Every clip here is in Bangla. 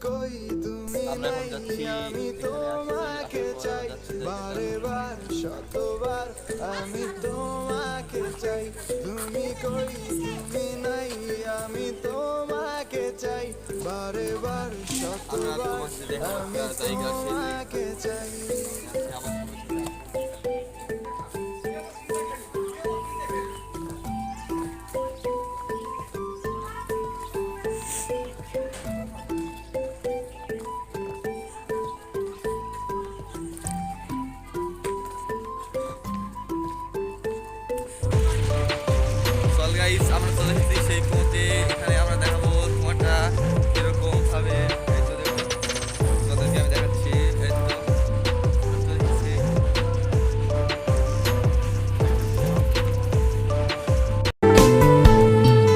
কই তুমি নাই, আমি তোমাকে চাই বারে বার শতবার, আমি তোমাকে চাই। তুমি কই তুমি নাই, আমি তোমাকে চাই বারে বার শতবার, আমি তোমাকে চাই। গাইস আমরা চলে এসেছি সেই পথে। এখানে আমরা দেখাবো ধোঁয়াটা কিরকম ভাবে, এই তো দেখুন আপনাদেরকে আমি দেখাচ্ছি। এই তো চলে এসেছি।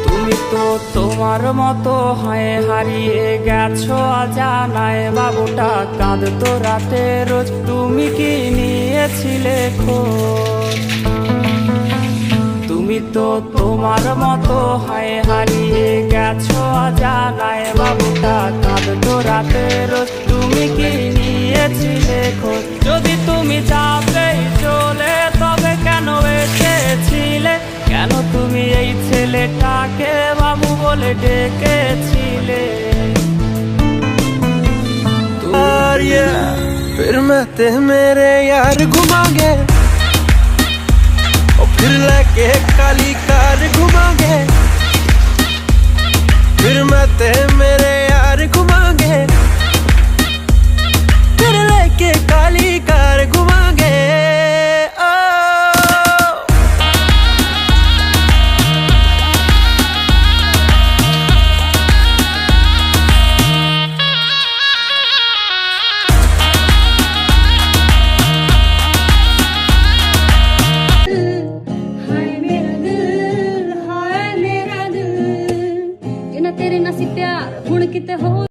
তুমি তো তোমার মতো হয়ে হারিয়ে গেছো অজানায়, বাবুটা কাঁদতো রাতে রোজ, তুমি কি নিয়েছিলে খোঁজ? তুমি তো তোমার মতো হয়ে হারিয়ে গেছো অজানায়, বাবুটা কাঁদতো রাতে রোজ, তুমি কি নিয়েছিলে খোঁজ? যদি তুমি যাবেই চলে তবে কেন এসেছিলে? কেন তুমি এই ছেলেটাকে বাবু বলে ডেকেছিলে? फिर मैं ते मेरे यार घुमागे, और फिर लेके काली कार घुमागे, फिर मैं ते मेरे यार घुमागे, फिर लेके काली कार घुमागे। तेरे नाल सी प्यार हुण किते हो